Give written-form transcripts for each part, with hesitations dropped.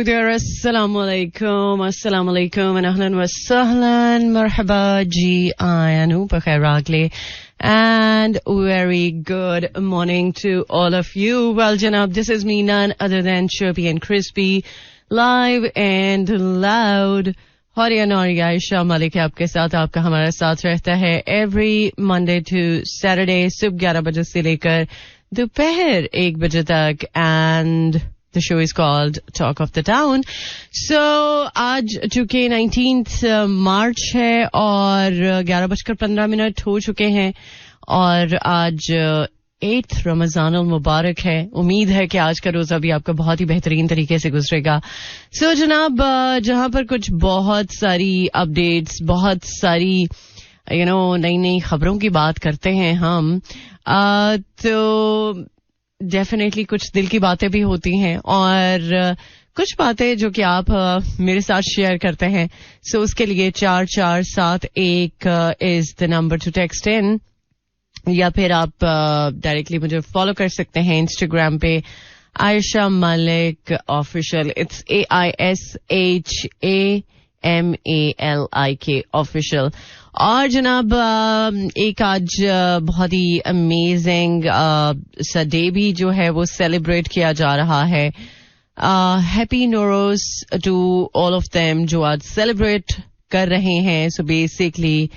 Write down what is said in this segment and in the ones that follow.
there, assalamualaikum and ahlan wa sahlan, marhaba ji, ayanu bakhair and very good morning to all of you. Well, Janab, this is me, none other than Chirpy and Crispy, live and loud. Horiya Nori Aisha Malik आपके साथ, आपका हमारा साथ रहता है every Monday to Saturday सुबह 11 बजे से लेकर दोपहर 1 बजे तक, and the show is called Talk of the Town. So आज चूंकि 19th मार्च है और 11:15 हो चुके हैं और आज 8th रमजान मुबारक है. उम्मीद है कि आज का रोजा भी आपका बहुत ही बेहतरीन तरीके से गुजरेगा. सो जनाब, जहां पर कुछ बहुत सारी अपडेट्स, बहुत सारी नई नई खबरों की बात करते हैं हम, तो डेफिनेटली कुछ दिल की बातें भी होती हैं और कुछ बातें जो कि आप मेरे साथ शेयर करते हैं. सो उसके लिए 4471 is the number two text in, या फिर आप डायरेक्टली मुझे फॉलो कर सकते हैं इंस्टाग्राम पे Ayesha Malik official. It's AISHAMALIK official. और जनाब, एक आज बहुत ही अमेजिंग सा डे भी जो है वो सेलिब्रेट किया जा रहा है. Happy Nowruz to all of them जो आज सेलिब्रेट कर रहे हैं. सो बेसिकली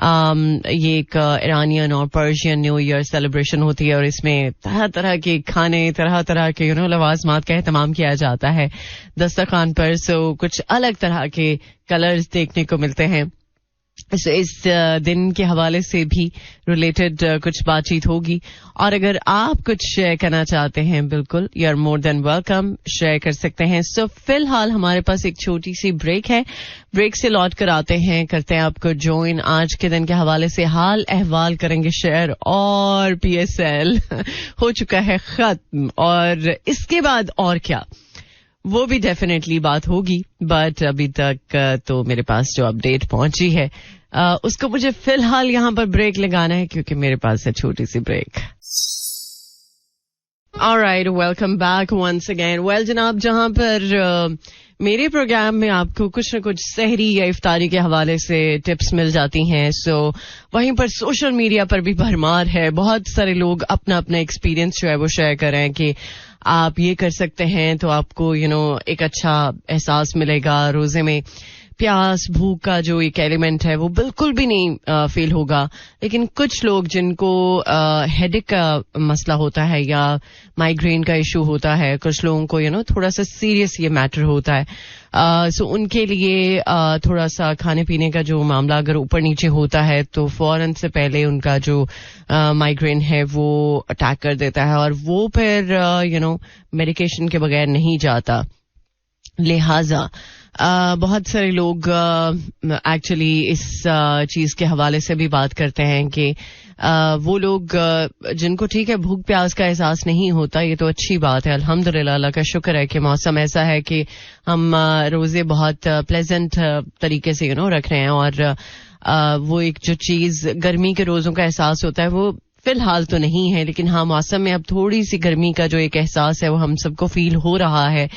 ये एक ईरानियन और पर्शियन न्यू ईयर सेलिब्रेशन होती है और इसमें तरह तरह के खाने, तरह तरह के लवाजमात का एहतमाम किया जाता है दस्तरखान पर. सो कुछ अलग तरह के कलर्स देखने को मिलते हैं. इस दिन के हवाले से भी रिलेटेड कुछ बातचीत होगी. और अगर आप कुछ शेयर करना चाहते हैं, बिल्कुल you are more than welcome, share कर सकते हैं. सो फिलहाल हमारे पास एक छोटी सी ब्रेक है. ब्रेक से लौट कर आते हैं, करते हैं आपको ज्वाइन. आज के दिन के हवाले से हाल अहवाल करेंगे शेयर, और PSL हो चुका है खत्म, और इसके बाद और क्या वो भी डेफिनेटली बात होगी. बट अभी तक तो मेरे पास जो अपडेट पहुंची है उसको मुझे फिलहाल यहां पर ब्रेक लगाना है, क्योंकि मेरे पास है छोटी सी break. Alright, welcome back once again. Well जनाब, जहां पर मेरे प्रोग्राम में आपको कुछ न कुछ सहरी या इफ्तारी के हवाले से टिप्स मिल जाती हैं, सो वहीं पर सोशल मीडिया पर भी भरमार है. बहुत सारे लोग अपना अपना एक्सपीरियंस जो है वो शेयर कर रहे हैं कि आप ये कर सकते हैं तो आपको एक अच्छा एहसास मिलेगा. रोजे में प्यास, भूख का जो एक एलिमेंट है वो बिल्कुल भी नहीं फील होगा. लेकिन कुछ लोग जिनको हेडेक का मसला होता है या माइग्रेन का इशू होता है, कुछ लोगों को थोड़ा सा सीरियस ये मैटर होता है, सो उनके लिए थोड़ा सा खाने पीने का जो मामला अगर ऊपर नीचे होता है तो फौरन से पहले उनका जो माइग्रेन है वो अटैक कर देता है और वो फिर मेडिकेशन के बगैर नहीं जाता. लिहाजा बहुत सारे लोग एक्चुअली इस चीज के हवाले से भी बात करते हैं कि वो लोग जिनको ठीक है भूख प्यास का एहसास नहीं होता, ये तो अच्छी बात है, अल्हम्दुलिल्लाह, अल्लाह का शुक्र है कि मौसम ऐसा है कि हम रोजे बहुत प्लेजेंट तरीके से रख रहे हैं. और वो एक जो चीज गर्मी के रोजों का एहसास होता है वो फिलहाल तो नहीं है, लेकिन हाँ मौसम में अब थोड़ी सी गर्मी का जो एक एहसास है वो हम सबको फील हो रहा है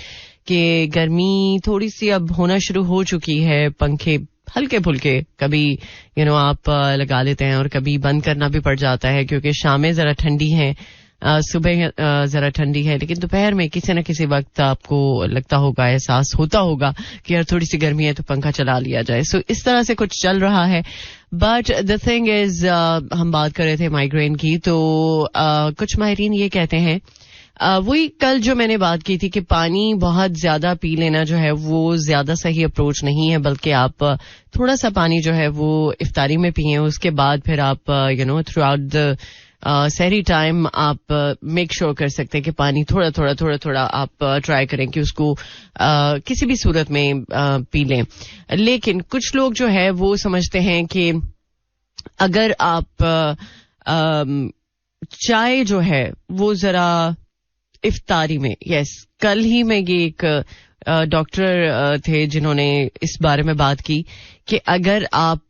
कि गर्मी थोड़ी सी अब होना शुरू हो चुकी है. पंखे हल्के फुल्के कभी आप लगा लेते हैं और कभी बंद करना भी पड़ जाता है, क्योंकि शामें जरा ठंडी हैं, सुबह जरा ठंडी है, लेकिन दोपहर में किसी न किसी वक्त आपको लगता होगा, एहसास होता होगा कि यार थोड़ी सी गर्मी है तो पंखा चला लिया जाए. सो इस तरह से कुछ चल रहा है. बट द थिंग इज, हम बात कर रहे थे माइग्रेन की, तो कुछ माहिरीन ये कहते हैं, वही कल जो मैंने बात की थी कि पानी बहुत ज्यादा पी लेना जो है वो ज्यादा सही अप्रोच नहीं है, बल्कि आप थोड़ा सा पानी जो है वो इफ्तारी में पिए, उसके बाद फिर आप थ्रू आउट द सहरी टाइम आप मेक श्योर कर सकते हैं कि पानी थोड़ा थोड़ा थोड़ा थोड़ा आप ट्राई करें कि उसको किसी भी सूरत में पी लें. लेकिन कुछ लोग जो है वो समझते हैं कि अगर आप चाय जो है वो जरा इफ्तारी में, कल ही में ये एक डॉक्टर थे जिन्होंने इस बारे में बात की कि अगर आप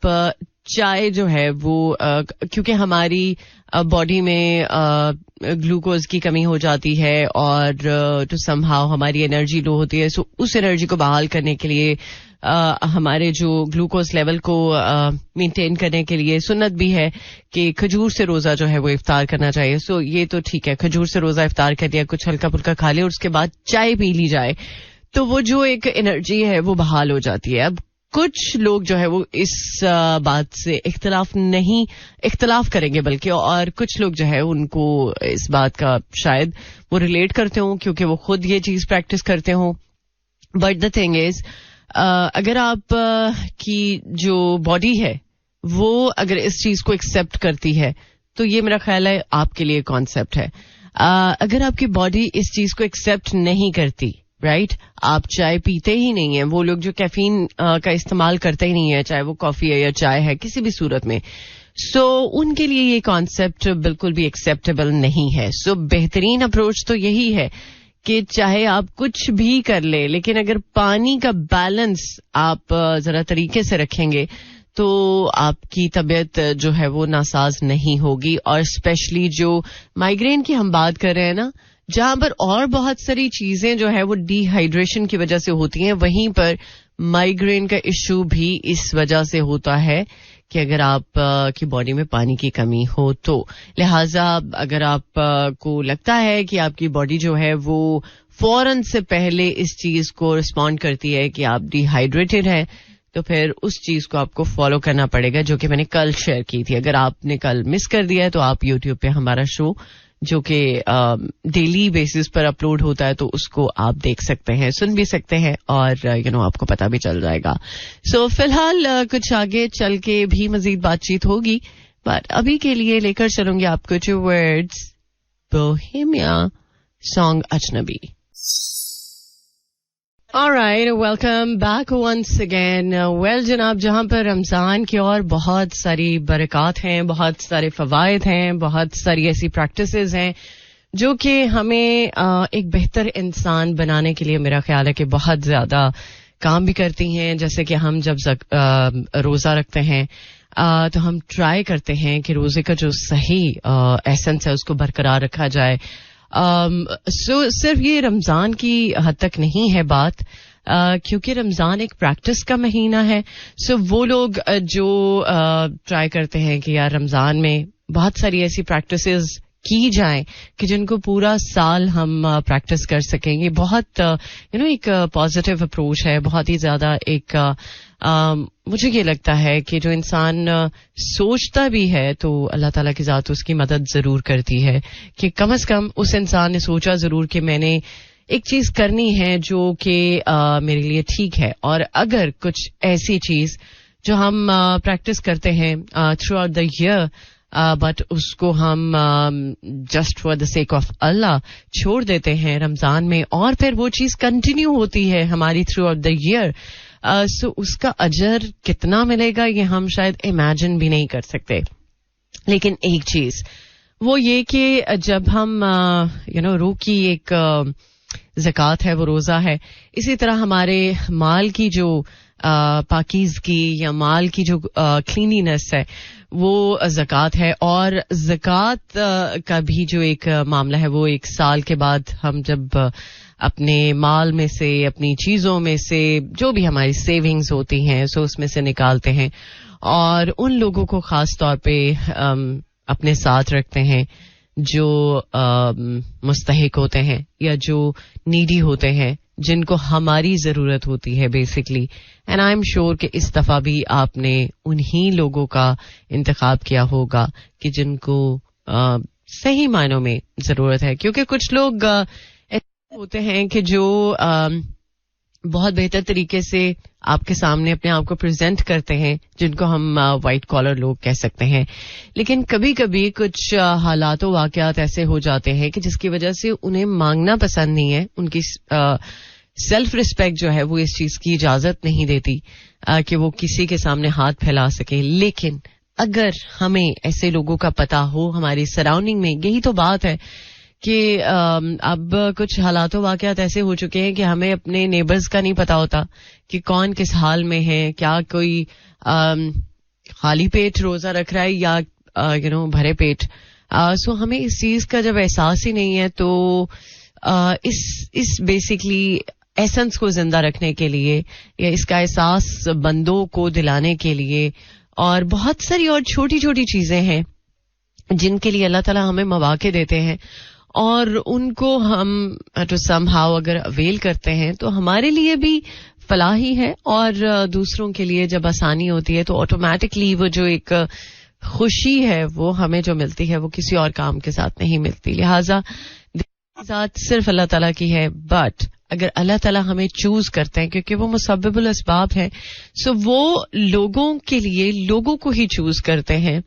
चाय जो है वो क्योंकि हमारी बॉडी में ग्लूकोज की कमी हो जाती है और टू समहाउ हमारी एनर्जी लो होती है, सो उस एनर्जी को बहाल करने के लिए हमारे जो ग्लूकोज लेवल को मेंटेन करने के लिए सुन्नत भी है कि खजूर से रोजा जो है वो इफ्तार करना चाहिए. सो ये तो ठीक है, खजूर से रोजा इफ्तार कर दिया, कुछ हल्का फुल्का खा लिया और उसके बाद चाय पी ली जाए तो वो जो एक एनर्जी है वो बहाल हो जाती है. अब कुछ लोग जो है वो इस बात से इख्तलाफ करेंगे बल्कि, और कुछ लोग जो है उनको इस बात का शायद वो रिलेट करते हों क्योंकि वो खुद ये चीज प्रैक्टिस करते हों. बट द थिंग इज अगर आप की जो बॉडी है वो अगर इस चीज को एक्सेप्ट करती है तो ये मेरा ख्याल है आपके लिए कॉन्सेप्ट है. अगर आपकी बॉडी इस चीज को एक्सेप्ट नहीं करती, राइट, आप चाय पीते ही नहीं है, वो लोग जो कैफीन का इस्तेमाल करते ही नहीं है, चाहे वो कॉफी है या चाय है किसी भी सूरत में, सो उनके लिए ये कॉन्सेप्ट बिल्कुल भी एक्सेप्टेबल नहीं है. सो बेहतरीन अप्रोच तो यही है कि चाहे आप कुछ भी कर ले, लेकिन अगर पानी का बैलेंस आप जरा तरीके से रखेंगे तो आपकी तबीयत जो है वो नासाज नहीं होगी. और स्पेशली जो माइग्रेन की हम बात कर रहे हैं ना, जहां पर और बहुत सारी चीजें जो है वो डिहाइड्रेशन की वजह से होती हैं, वहीं पर माइग्रेन का इश्यू भी इस वजह से होता है कि अगर आप की बॉडी में पानी की कमी हो तो. लिहाजा अगर आप को लगता है कि आपकी बॉडी जो है वो फौरन से पहले इस चीज को रिस्पॉन्ड करती है कि आप डिहाइड्रेटेड हैं, तो फिर उस चीज को आपको फॉलो करना पड़ेगा, जो कि मैंने कल शेयर की थी. अगर आपने कल मिस कर दिया है तो आप यूट्यूब पे हमारा शो जो कि डेली बेसिस पर अपलोड होता है तो उसको आप देख सकते हैं, सुन भी सकते हैं और आपको पता भी चल जाएगा. सो फिलहाल कुछ आगे चल के भी मजीद बातचीत होगी, बट अभी के लिए लेकर चलूंगी आपको टू वर्ड्स बोहेमिया सॉन्ग अजनबी. Alright, welcome back once again. Well जनाब, जहां पर रमजान की और बहुत सारी बरकत हैं, बहुत सारे फवायद हैं, बहुत सारी ऐसी प्रैक्टिसेस हैं जो कि हमें एक बेहतर इंसान बनाने के लिए मेरा ख्याल है कि बहुत ज्यादा काम भी करती हैं. जैसे कि हम जब रोजा रखते हैं तो हम ट्राई करते हैं कि रोजे का जो सही एसेंस है उसको बरकरार रखा जाए. सिर्फ ये रमजान की हद तक नहीं है बात, क्योंकि रमजान एक प्रैक्टिस का महीना है. सो वो लोग जो ट्राई करते हैं कि यार रमजान में बहुत सारी ऐसी प्रैक्टिसेस की जाएं कि जिनको पूरा साल हम प्रैक्टिस कर सकेंगे. बहुत एक पॉजिटिव अप्रोच है, बहुत ही ज्यादा एक मुझे ये लगता है कि जो इंसान सोचता भी है तो अल्लाह ताला की जात उसकी मदद जरूर करती है कि कम से कम उस इंसान ने सोचा जरूर कि मैंने एक चीज करनी है जो कि मेरे लिए ठीक है. और अगर कुछ ऐसी चीज जो हम प्रैक्टिस करते हैं throughout the year but उसको हम just for the sake of Allah छोड़ देते हैं रमजान में, और फिर वो चीज कंटिन्यू होती है हमारी थ्रू आउट द ईयर, सो उसका अजर कितना मिलेगा ये हम शायद इमेजिन भी नहीं कर सकते. लेकिन एक चीज वो ये कि जब हम रूह की एक ज़कात है वो रोजा है, इसी तरह हमारे माल की जो पाकीज़गी या माल की जो क्लीनिनेस है वो ज़कात है. और ज़कात का भी जो एक मामला है वो एक साल के बाद हम जब अपने माल में से, अपनी चीजों में से जो भी हमारी सेविंग्स होती हैं सो उसमें से निकालते हैं और उन लोगों को खास तौर पे अपने साथ रखते हैं जो मुस्तहिक होते हैं या जो नीडी होते हैं, जिनको हमारी जरूरत होती है basically. And I am sure कि इस दफा भी आपने उन्हीं लोगों का इंतखाब किया होगा कि जिनको सही मायनों में जरूरत है. क्योंकि कुछ लोग होते हैं कि जो बहुत बेहतर तरीके से आपके सामने अपने आप को प्रेजेंट करते हैं, जिनको हम वाइट कॉलर लोग कह सकते हैं. लेकिन कभी कभी कुछ हालात वाकयात ऐसे हो जाते हैं कि जिसकी वजह से उन्हें मांगना पसंद नहीं है, उनकी सेल्फ रिस्पेक्ट जो है वो इस चीज की इजाजत नहीं देती कि वो किसी के सामने हाथ फैला सके. लेकिन अगर हमें ऐसे लोगों का पता हो हमारी सराउंडिंग में, यही तो बात है कि अब कुछ हालातों वाकयात ऐसे हो चुके हैं कि हमें अपने नेबर्स का नहीं पता होता कि कौन किस हाल में है, क्या कोई खाली पेट रोजा रख रहा है या भरे पेट. सो हमें इस चीज का जब एहसास ही नहीं है तो इस बेसिकली एसेंस को जिंदा रखने के लिए या इसका एहसास बंदों को दिलाने के लिए और बहुत सारी और छोटी छोटी चीजें हैं जिनके लिए अल्लाह ताला हमें मौके देते हैं और उनको हम टू समहाउ अगर अवेल करते हैं तो हमारे लिए भी फलाह ही है और दूसरों के लिए जब आसानी होती है तो ऑटोमेटिकली वो जो एक खुशी है वो हमें जो मिलती है वो किसी और काम के साथ नहीं मिलती. लिहाजा साथ सिर्फ अल्लाह ताला की है. बट अगर अल्लाह ताला हमें चूज करते हैं क्योंकि वो मुसब्बिबुल असबाब है, सो वो लोगों के लिए लोगों को ही चूज करते हैं.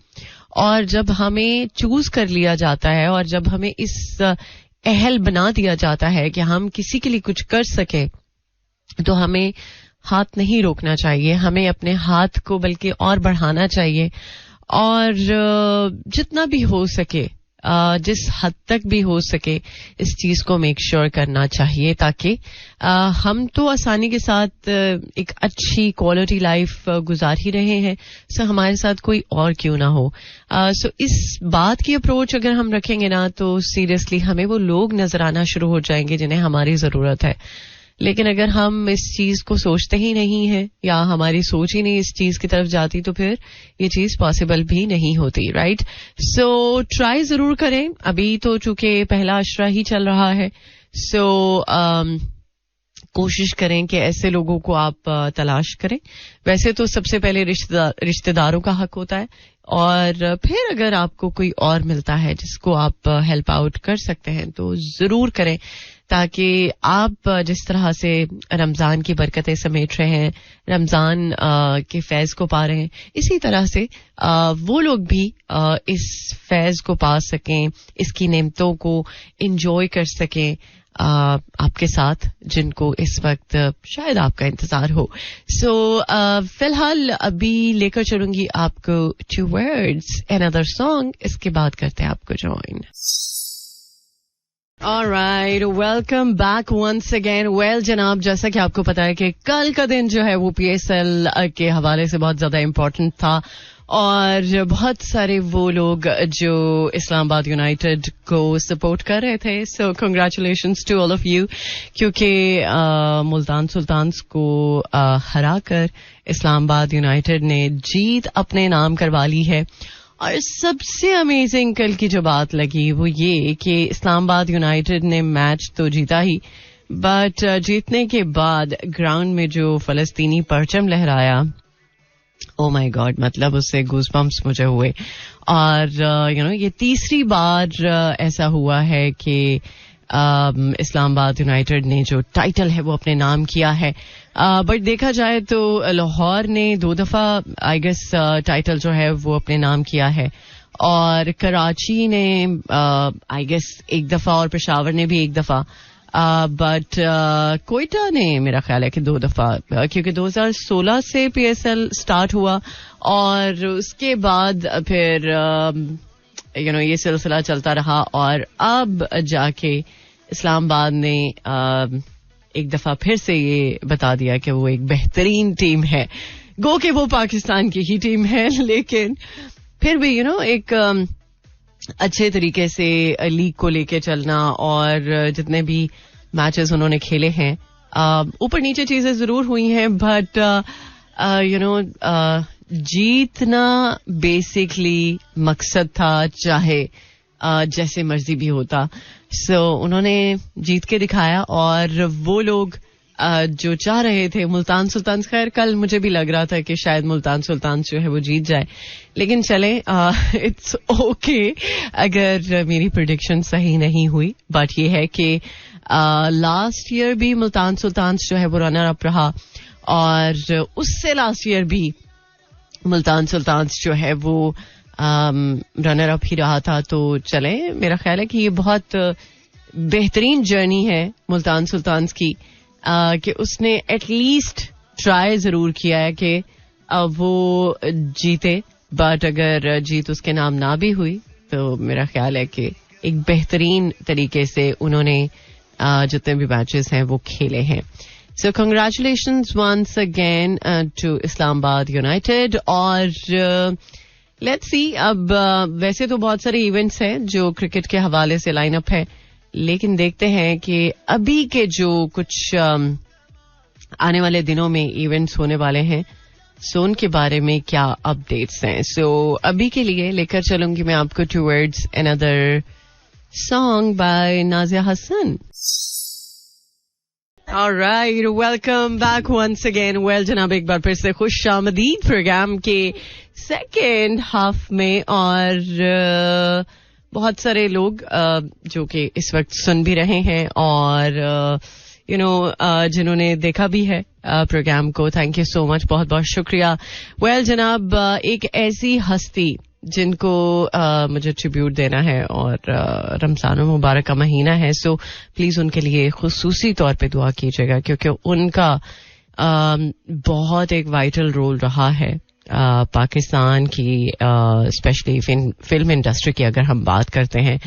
और जब हमें चूज कर लिया जाता है और जब हमें इस अहल बना दिया जाता है कि हम किसी के लिए कुछ कर सके तो हमें हाथ नहीं रोकना चाहिए. हमें अपने हाथ को बल्कि और बढ़ाना चाहिए और जितना भी हो सके जिस हद तक भी हो सके इस चीज को मेक श्योर करना चाहिए ताकि हम तो आसानी के साथ एक अच्छी क्वालिटी लाइफ गुजार ही रहे हैं. सो हमारे साथ कोई और क्यों ना हो. सो इस बात की अप्रोच अगर हम रखेंगे ना तो सीरियसली हमें वो लोग नजर आना शुरू हो जाएंगे जिन्हें हमारी जरूरत है. लेकिन अगर हम इस चीज को सोचते ही नहीं है या हमारी सोच ही नहीं इस चीज की तरफ जाती तो फिर ये चीज पॉसिबल भी नहीं होती. राइट. सो ट्राई जरूर करें. अभी तो चूंकि पहला अशरा ही चल रहा है सो कोशिश करें कि ऐसे लोगों को आप तलाश करें. वैसे तो सबसे पहले रिश्तेदारों का हक होता है और फिर अगर आपको कोई और मिलता है जिसको आप हेल्प आउट कर सकते हैं तो जरूर करें ताकि आप जिस तरह से रमजान की बरकतें समेट रहे हैं, रमजान के फैज को पा रहे हैं, इसी तरह से वो लोग भी इस फैज को पा सकें, इसकी नेमतों को एंजॉय कर सकें आपके साथ जिनको इस वक्त शायद आपका इंतजार हो. सो फिलहाल अभी लेकर चलूंगी आपको 2 words another song. इसके बाद करते हैं आपको join. Alright, welcome back once again. Well, जनाब, जैसा कि आपको पता है कि कल का दिन जो है वो PSL के हवाले से बहुत ज्यादा इम्पोर्टेंट था और बहुत सारे वो लोग जो इस्लामाबाद यूनाइटेड को सपोर्ट कर रहे थे. So congratulations to all of you क्योंकि मुल्तान सुल्तान्स को हराकर इस्लामाबाद यूनाइटेड ने जीत अपने नाम करवा ली है. और सबसे अमेजिंग कल की जो बात लगी वो ये कि इस्लामाबाद यूनाइटेड ने मैच तो जीता ही बट जीतने के बाद ग्राउंड में जो फलस्तीनी परचम लहराया, ओ माय गॉड, मतलब उससे गूज़बम्प्स मुझे हुए. और ये तीसरी बार ऐसा हुआ है कि इस्लामाबाद यूनाइटेड ने जो टाइटल है वो अपने नाम किया है. बट देखा जाए तो लाहौर ने 2 दफा आई गेस टाइटल जो है वो अपने नाम किया है और कराची ने आई गेस 1 दफा और पेशावर ने भी 1 दफा. बट कोयटा ने मेरा ख्याल है कि 2 दफा क्योंकि 2016 से PSL स्टार्ट हुआ और उसके बाद फिर ये सिलसिला चलता रहा और अब जाके इस्लामाबाद ने 1 दफा फिर से ये बता दिया कि वो एक बेहतरीन टीम है. गो के वो पाकिस्तान की ही टीम है लेकिन फिर भी एक अच्छे तरीके से लीग को लेके चलना और जितने भी मैचेस उन्होंने खेले हैं, ऊपर नीचे चीजें जरूर हुई हैं बट जीतना बेसिकली मकसद था, चाहे जैसे मर्जी भी होता. सो उन्होंने जीत के दिखाया और वो लोग जो चाह रहे थे मुल्तान सुल्तान्स, खैर कल मुझे भी लग रहा था कि शायद मुल्तान सुल्तान्स जो है वो जीत जाए, लेकिन चले इट्स ओके अगर मेरी प्रेडिक्शन सही नहीं हुई. बट ये है कि लास्ट ईयर भी मुल्तान सुल्तान्स जो है वो रनर अप रहा और उससे लास्ट ईयर भी मुल्तान सुल्तान्स जो है वो रनर अप ही रहा था. तो चले, मेरा ख्याल है कि ये बहुत बेहतरीन जर्नी है मुल्तान सुल्तान्स की कि उसने एटलीस्ट ट्राई जरूर किया है कि वो जीते. बट अगर जीत उसके नाम ना भी हुई तो मेरा ख्याल है कि एक बेहतरीन तरीके से उन्होंने जितने भी मैचेस हैं वो खेले हैं. So congratulations once again to Islamabad United. और लेट्स सी, अब वैसे तो बहुत सारे इवेंट्स हैं जो क्रिकेट के हवाले से लाइनअप है, लेकिन देखते हैं कि अभी के जो कुछ आने वाले दिनों में इवेंट्स होने वाले हैं, सो उनके बारे में क्या अपडेट्स हैं. सो अभी के लिए लेकर चलूंगी मैं आपको towards another song by Nazia Hasan. Alright, welcome back once again. Well, जनाब एक बार फिर से खुश आमदीद प्रोग्राम के सेकेंड हाफ में. और बहुत सारे लोग जो कि इस वक्त सुन भी रहे हैं और जिन्होंने देखा भी है प्रोग्राम को, थैंक यू सो मच, बहुत बहुत शुक्रिया. वेल जनाब, एक ऐसी हस्ती जिनको मुझे ट्रिब्यूट देना है और रमजान मुबारक का महीना है, सो प्लीज उनके लिए खुसूसी तौर पे दुआ कीजिएगा, क्योंकि उनका बहुत एक वाइटल रोल रहा है पाकिस्तान की स्पेशली फिल्म इंडस्ट्री की. अगर हम बात करते हैं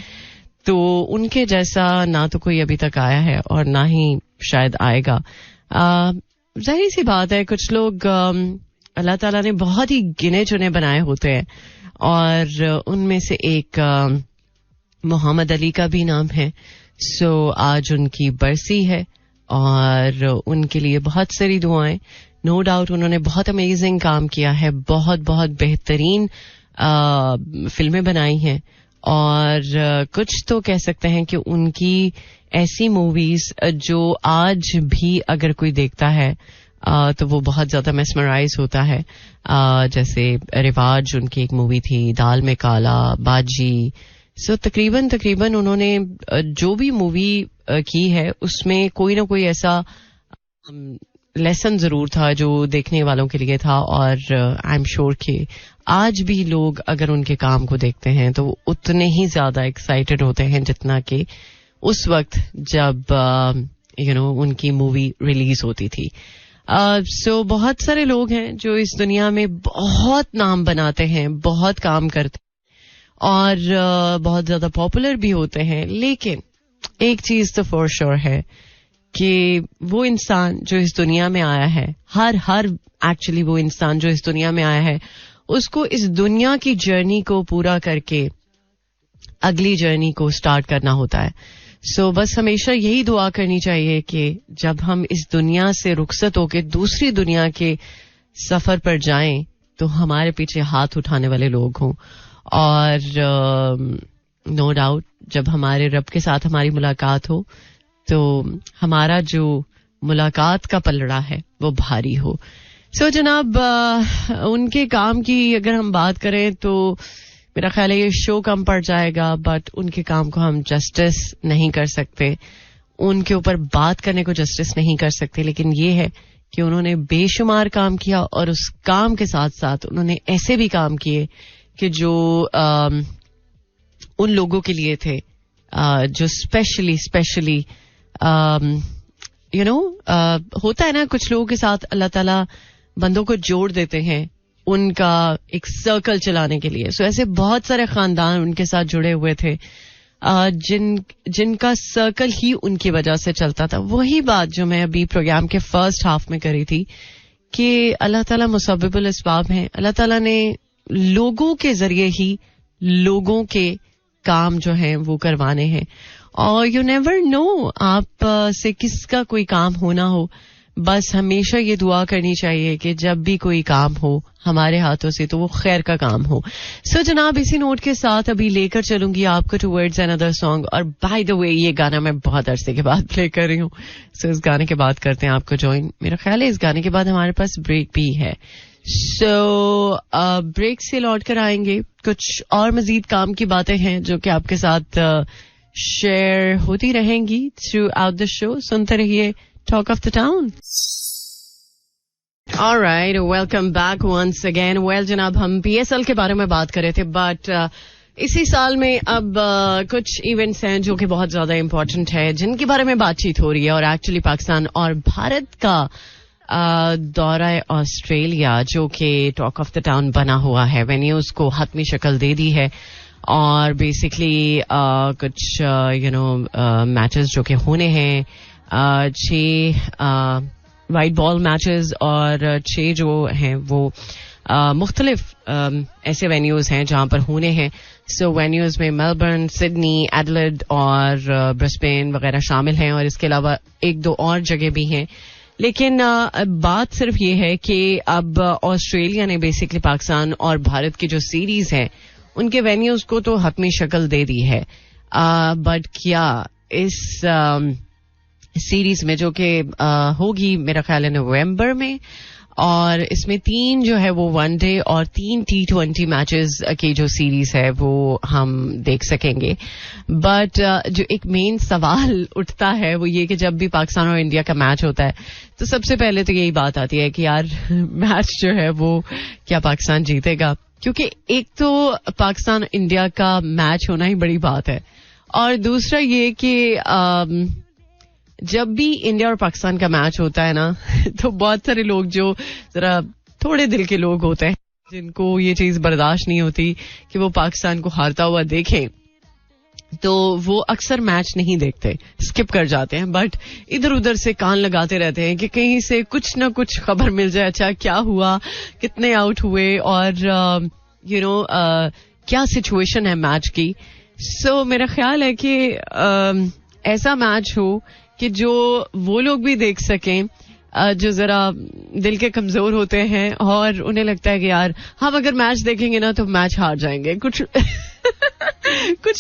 तो उनके जैसा ना तो कोई अभी तक आया है और ना ही शायद आएगा. जाहिर सी बात है, कुछ लोग अल्लाह ताला ने बहुत ही गिने चुने बनाए होते हैं और उनमें से एक मोहम्मद अली का भी नाम है. सो आज उनकी बरसी है और उनके लिए बहुत सारी दुआएं. नो डाउट उन्होंने बहुत अमेजिंग काम किया है, बहुत बहुत बेहतरीन फिल्में बनाई हैं और कुछ तो कह सकते हैं कि उनकी ऐसी मूवीज जो आज भी अगर कोई देखता है तो वो बहुत ज्यादा मेस्मराइज होता है. जैसे रिवाज उनकी एक मूवी थी, दाल में काला, बाजी. सो तकरीबन उन्होंने जो भी मूवी की है उसमें कोई ना कोई ऐसा लेसन जरूर था जो देखने वालों के लिए था. और आई एम श्योर कि आज भी लोग अगर उनके काम को देखते हैं तो उतने ही ज्यादा एक्साइटेड होते हैं जितना कि उस वक्त जब उनकी मूवी रिलीज होती थी. सो बहुत सारे लोग हैं जो इस दुनिया में बहुत नाम बनाते हैं, बहुत काम करते हैं और बहुत ज्यादा पॉपुलर भी होते हैं. लेकिन एक चीज तो फॉर श्योर है कि वो इंसान जो इस दुनिया में आया है, हर एक्चुअली वो इंसान जो इस दुनिया में आया है, उसको इस दुनिया की जर्नी को पूरा करके अगली जर्नी को स्टार्ट करना होता है. सो बस हमेशा यही दुआ करनी चाहिए कि जब हम इस दुनिया से रुखसत होकर दूसरी दुनिया के सफर पर जाएं तो हमारे पीछे हाथ उठाने वाले लोग हों. और नो डाउट जब हमारे रब के साथ हमारी मुलाकात हो तो हमारा जो मुलाकात का पलड़ा है वो भारी हो. सो जनाब, उनके काम की अगर हम बात करें तो मेरा ख्याल है ये शो कम पड़ जाएगा, बट उनके काम को हम जस्टिस नहीं कर सकते, उनके ऊपर बात करने को जस्टिस नहीं कर सकते. लेकिन ये है कि उन्होंने बेशुमार काम किया और उस काम के साथ साथ उन्होंने ऐसे भी काम किए कि जो उन लोगों के लिए थे जो स्पेशली होता है ना, कुछ लोगों के साथ अल्लाह ताला बंदों को जोड़ देते हैं उनका एक सर्कल चलाने के लिए. सो ऐसे बहुत सारे खानदान उनके साथ जुड़े हुए थे जिनका सर्कल ही उनकी वजह से चलता था. वही बात जो मैं अभी प्रोग्राम के फर्स्ट हाफ में करी थी कि अल्लाह ताला मुसब्बिबुल अस्बाब हैं. अल्लाह ताला ने लोगों के जरिए ही लोगों के काम जो हैं वो करवाने हैं. और यू नेवर नो आप से किसका कोई काम होना हो. बस हमेशा ये दुआ करनी चाहिए कि जब भी कोई काम हो हमारे हाथों से तो वो खैर का काम हो. सो जनाब, इसी नोट के साथ अभी लेकर चलूंगी आपको टुवर्ड्स अनदर सॉन्ग. और बाय द वे ये गाना मैं बहुत अरसे के बाद प्ले कर रही हूँ. सो इस गाने के बाद करते हैं आपको ज्वाइन. मेरा ख्याल है इस गाने के बाद हमारे पास ब्रेक भी है. सो ब्रेक से लौट कर आएंगे. कुछ और मजीद काम की बातें हैं जो कि आपके साथ शेयर होती रहेंगी थ्रू आउट द शो. सुनते रहिए Talk of the Town. All right, welcome back once again. Well, जनाब, हम PSL के बारे में बात कर रहे थे, बट इसी साल में अब कुछ इवेंट्स हैं जो कि बहुत ज्यादा इम्पोर्टेंट है, जिनके बारे में बातचीत हो रही है. और एक्चुअली पाकिस्तान और भारत का दौरा ऑस्ट्रेलिया जो कि टॉक ऑफ द टाउन बना हुआ है, वेन्यूज को हतमी शक्ल दे दी है. और बेसिकली कुछ मैचेस जो कि होने हैं 6 वाइट बॉल मैचेस और 6 जो हैं वो मुख्तलिफ ऐसे वेन्यूज हैं जहां पर होने हैं. सो वेन्यूज में मेलबर्न, सिडनी, एडलेड और ब्रिस्बेन वगैरह शामिल हैं और इसके अलावा 1-2 और जगह भी हैं. लेकिन बात सिर्फ ये है कि अब ऑस्ट्रेलिया ने बेसिकली पाकिस्तान और भारत की जो सीरीज है उनके वेन्यूज को तो हतमी शक्ल दे दी है. बट क्या इस सीरीज में जो कि होगी मेरा ख्याल है नवंबर में, और इसमें 3 जो है वो वनडे और 3 T20 मैचेस की जो सीरीज है वो हम देख सकेंगे. बट जो एक मेन सवाल उठता है वो ये कि जब भी पाकिस्तान और इंडिया का मैच होता है तो सबसे पहले तो यही बात आती है कि यार मैच जो है वो क्या पाकिस्तान जीतेगा. क्योंकि एक तो पाकिस्तान इंडिया का मैच होना ही बड़ी बात है, और दूसरा ये कि जब भी इंडिया और पाकिस्तान का मैच होता है ना तो बहुत सारे लोग जो जरा थोड़े दिल के लोग होते हैं जिनको ये चीज बर्दाश्त नहीं होती कि वो पाकिस्तान को हारता हुआ देखें, तो वो अक्सर मैच नहीं देखते, स्किप कर जाते हैं. बट इधर उधर से कान लगाते रहते हैं कि कहीं से कुछ ना कुछ खबर मिल जाए, अच्छा क्या हुआ, कितने आउट हुए और क्या सिचुएशन है मैच की. सो मेरा ख्याल है कि ऐसा मैच हो कि जो वो लोग भी देख सकें जो जरा दिल के कमजोर होते हैं और उन्हें लगता है कि यार हम अगर मैच देखेंगे ना तो मैच हार जाएंगे. कुछ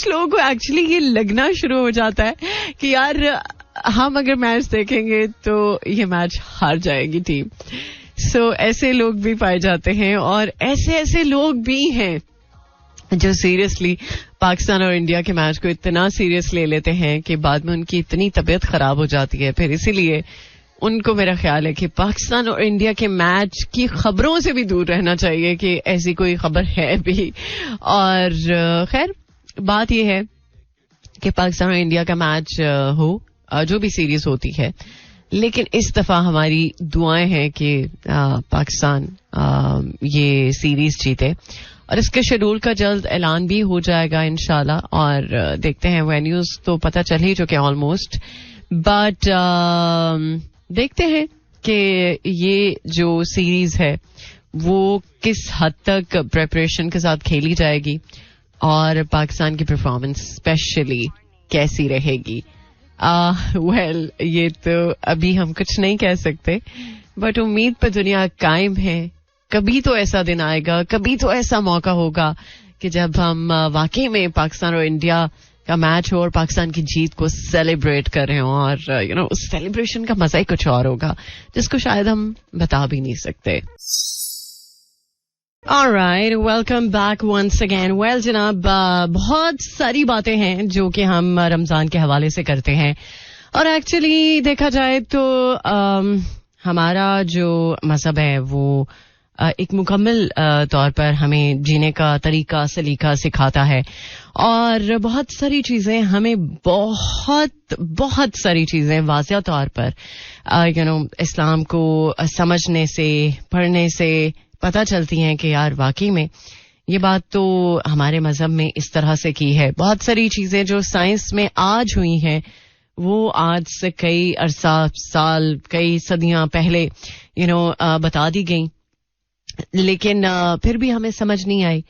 लोगों को एक्चुअली ये लगना शुरू हो जाता है कि यार हम अगर मैच देखेंगे तो ये मैच हार जाएगी टीम. सो ऐसे लोग भी पाए जाते हैं और ऐसे लोग भी हैं जो सीरियसली पाकिस्तान और इंडिया के मैच को इतना सीरियस ले लेते हैं कि बाद में उनकी इतनी तबीयत खराब हो जाती है. फिर इसीलिए उनको मेरा ख्याल है कि पाकिस्तान और इंडिया के मैच की खबरों से भी दूर रहना चाहिए कि ऐसी कोई खबर है भी. और खैर बात यह है कि पाकिस्तान और इंडिया का मैच हो जो भी सीरीज होती है, लेकिन इस दफा हमारी दुआएं हैं कि पाकिस्तान ये सीरीज जीते. और इसके शेड्यूल का जल्द ऐलान भी हो जाएगा इंशाल्लाह, और देखते हैं वेन्यूज तो पता चल ही चुके ऑलमोस्ट. बट देखते हैं कि ये जो सीरीज है वो किस हद तक प्रेपरेशन के साथ खेली जाएगी और पाकिस्तान की परफॉर्मेंस स्पेशली कैसी रहेगी. वेल ये तो अभी हम कुछ नहीं कह सकते, बट उम्मीद पर दुनिया कायम है. कभी तो ऐसा दिन आएगा, कभी तो ऐसा मौका होगा कि जब हम वाकई में पाकिस्तान और इंडिया का मैच हो और पाकिस्तान की जीत को सेलिब्रेट कर रहे हो, और उस सेलिब्रेशन का मजा ही कुछ और होगा जिसको शायद हम बता भी नहीं सकते. Alright, welcome back once again. Well जनाब, बहुत सारी बातें हैं जो कि हम रमजान के हवाले से करते हैं, और एक्चुअली देखा जाए तो हमारा जो मजहब है वो एक मुकम्मल तौर पर हमें जीने का तरीका सलीका सिखाता है, और बहुत सारी चीजें हमें बहुत सारी चीजें वाज़िह तौर पर इस्लाम को समझने से पढ़ने से पता चलती हैं कि यार वाकई में ये बात तो हमारे मजहब में इस तरह से की है. बहुत सारी चीजें जो साइंस में आज हुई हैं वो आज से कई साल कई सदियां पहले बता दी गई, लेकिन फिर भी हमें समझ नहीं आई.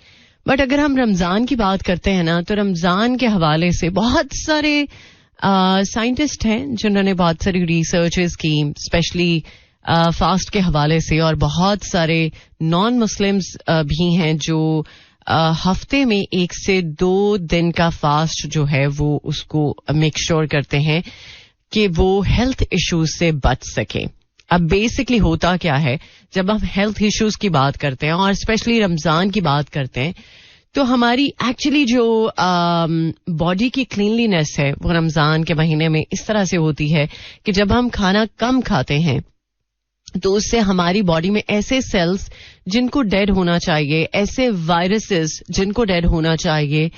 बट अगर हम रमजान की बात करते हैं ना, तो रमजान के हवाले से बहुत सारे साइंटिस्ट हैं जिन्होंने बहुत सारी रिसर्चेस की, स्पेशली फास्ट के हवाले से, और बहुत सारे नॉन मुस्लिम्स भी हैं जो हफ्ते में 1 से 2 दिन का फास्ट जो है वो उसको मेक श्योर करते हैं कि वो हेल्थ इश्यूज से बच सकें. अब बेसिकली होता क्या है, जब हम हेल्थ इश्यूज की बात करते हैं और स्पेशली रमजान की बात करते हैं, तो हमारी एक्चुअली जो बॉडी की क्लीनलीनेस है वो रमजान के महीने में इस तरह से होती है कि जब हम खाना कम खाते हैं तो उससे हमारी बॉडी में ऐसे सेल्स जिनको डेड होना चाहिए, ऐसे वायरसेस जिनको डेड होना चाहिए,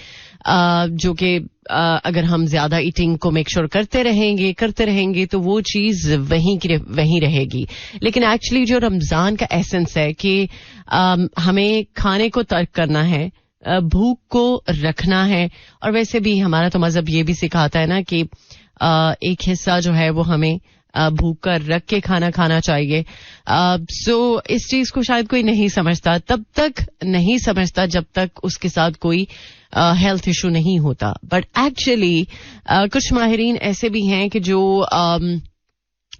जो कि अगर हम ज्यादा ईटिंग को मेक श्योर करते रहेंगे तो वो चीज वहीं रहेगी. लेकिन एक्चुअली जो रमजान का एसेंस है कि हमें खाने को तर्क करना है, भूख को रखना है, और वैसे भी हमारा तो मजहब ये भी सिखाता है ना कि एक हिस्सा जो है वो हमें भूख का रख के खाना खाना चाहिए. सो इस चीज को शायद कोई नहीं समझता, तब तक नहीं समझता जब तक उसके साथ कोई हेल्थ इशू नहीं होता. बट एक्चुअली कुछ माहिरीन ऐसे भी हैं कि जो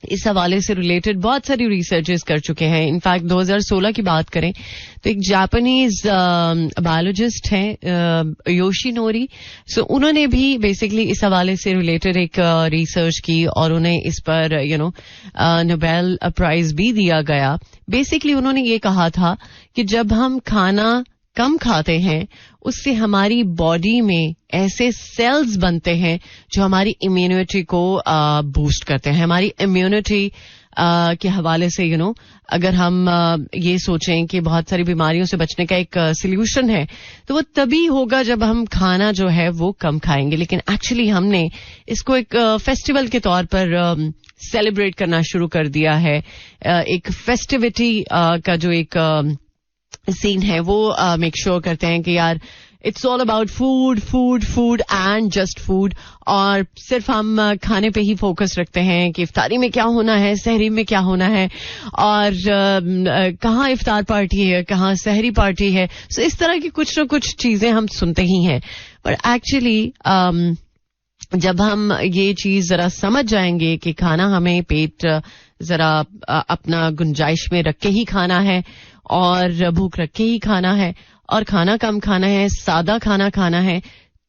इस हवाले से रिलेटेड बहुत सारी रिसर्चेस कर चुके हैं. इनफैक्ट 2016 की बात करें तो एक जापानीज बायोलॉजिस्ट हैं योशिनोरी. सो उन्होंने भी बेसिकली इस हवाले से रिलेटेड एक रिसर्च की और उन्हें इस पर नोबेल प्राइज भी दिया गया. बेसिकली उन्होंने ये कहा था कि जब हम खाना कम खाते हैं उससे हमारी बॉडी में ऐसे सेल्स बनते हैं जो हमारी इम्यूनिटी को बूस्ट करते हैं. हमारी इम्यूनिटी के हवाले से अगर हम ये सोचें कि बहुत सारी बीमारियों से बचने का एक सॉल्यूशन है तो वो तभी होगा जब हम खाना जो है वो कम खाएंगे. लेकिन एक्चुअली हमने इसको एक फेस्टिवल के तौर पर सेलिब्रेट करना शुरू कर दिया है. एक फेस्टिविटी का जो एक सीन है वो मेक श्योर करते हैं कि यार it's all about food food food and just food. और सिर्फ हम खाने पे ही फोकस रखते हैं कि इफ्तारी में क्या होना है, सहरी में क्या होना है, और कहाँ इफ्तार पार्टी है, कहाँ सहरी पार्टी है. सो इस तरह की कुछ ना कुछ चीजें हम सुनते ही हैं. पर एक्चुअली जब हम ये चीज जरा समझ जाएंगे कि खाना हमें पेट जरा अपना गुंजाइश में रख के ही खाना है और भूख रख के ही खाना है और खाना कम खाना है, सादा खाना खाना है,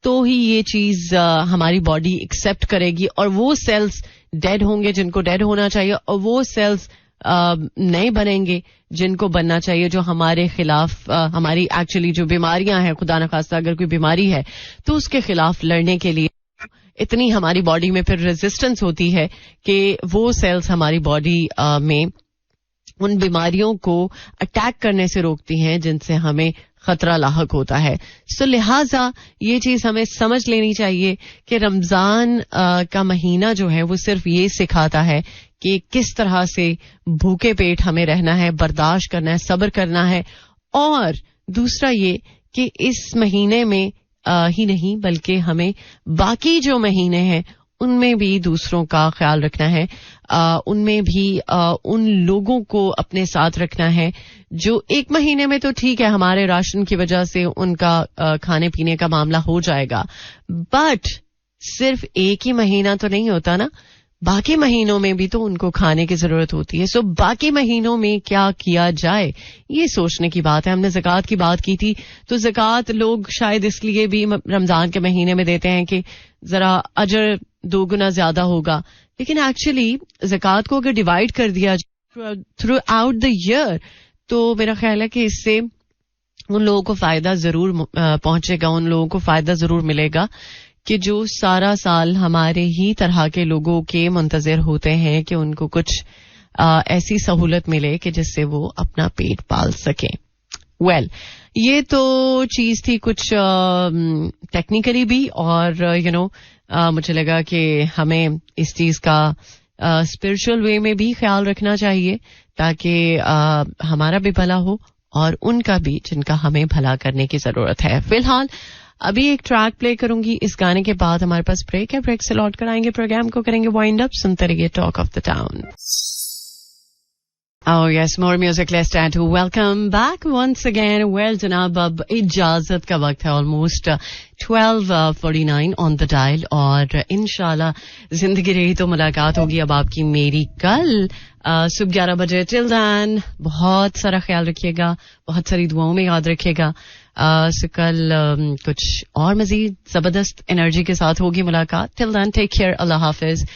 तो ही ये चीज हमारी बॉडी एक्सेप्ट करेगी और वो सेल्स डेड होंगे जिनको डेड होना चाहिए और वो सेल्स नए बनेंगे जिनको बनना चाहिए, जो हमारे खिलाफ हमारी एक्चुअली जो बीमारियां हैं, खुदा न खास्ता अगर कोई बीमारी है तो उसके खिलाफ लड़ने के लिए इतनी हमारी बॉडी में फिर रेजिस्टेंस होती है कि वो सेल्स हमारी बॉडी में उन बीमारियों को अटैक करने से रोकती हैं जिनसे हमें खतरा लाहक होता है. सो लिहाजा ये चीज हमें समझ लेनी चाहिए कि रमजान का महीना जो है वो सिर्फ ये सिखाता है कि किस तरह से भूखे पेट हमें रहना है, बर्दाश्त करना है, सब्र करना है. और दूसरा ये कि इस महीने में ही नहीं बल्कि हमें बाकी जो महीने हैं उनमें भी दूसरों का ख्याल रखना है, उनमें भी उन लोगों को अपने साथ रखना है जो एक महीने में तो ठीक है हमारे राशन की वजह से उनका खाने पीने का मामला हो जाएगा, बट सिर्फ एक ही महीना तो नहीं होता ना, बाकी महीनों में भी तो उनको खाने की जरूरत होती है. सो बाकी महीनों में क्या किया जाए ये सोचने की बात है. हमने ज़कात की बात की थी तो ज़कात लोग शायद इसलिए भी रमजान के महीने में देते हैं कि जरा अजर 2 गुना ज्यादा होगा, लेकिन एक्चुअली ज़कात को अगर डिवाइड कर दिया थ्रू आउट द ईयर तो मेरा ख्याल है कि इससे उन लोगों को फायदा जरूर पहुंचेगा, उन लोगों को फायदा जरूर मिलेगा कि जो सारा साल हमारे ही तरह के लोगों के मुंतजर होते हैं कि उनको कुछ ऐसी सहूलत मिले कि जिससे वो अपना पेट पाल सकें. वेल, ये तो चीज थी कुछ टेक्निकली भी, और मुझे लगा कि हमें इस चीज का स्पिरिचुअल वे में भी ख्याल रखना चाहिए ताकि हमारा भी भला हो और उनका भी जिनका हमें भला करने की जरूरत है. फिलहाल अभी एक ट्रैक प्ले करूंगी, इस गाने के बाद हमारे पास ब्रेक है, ब्रेक से लौट कर आएंगे, प्रोग्राम को करेंगे वाइंड अप. सुनते रहिए talk of the town. Oh yes, more music. Let's start to welcome back once again. Well, जनाब अब इजाजत का वक्त है, ऑलमोस्ट 12:49 ऑन द डायल, और इंशाल्लाह जिंदगी रही तो मुलाकात होगी अब आपकी मेरी कल सुबह 11 बजे. टिल देन बहुत सारा ख्याल रखिएगा, बहुत सारी दुआओं में याद रखिएगा. कल कुछ और मजीद जबरदस्त एनर्जी के साथ होगी मुलाकात. टिल देन टेक केयर, अल्लाह हाफिज,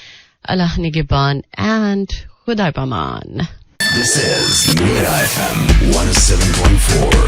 अल्लाह निगहबान एंड खुदा पामान. This is Mira FM 107.4.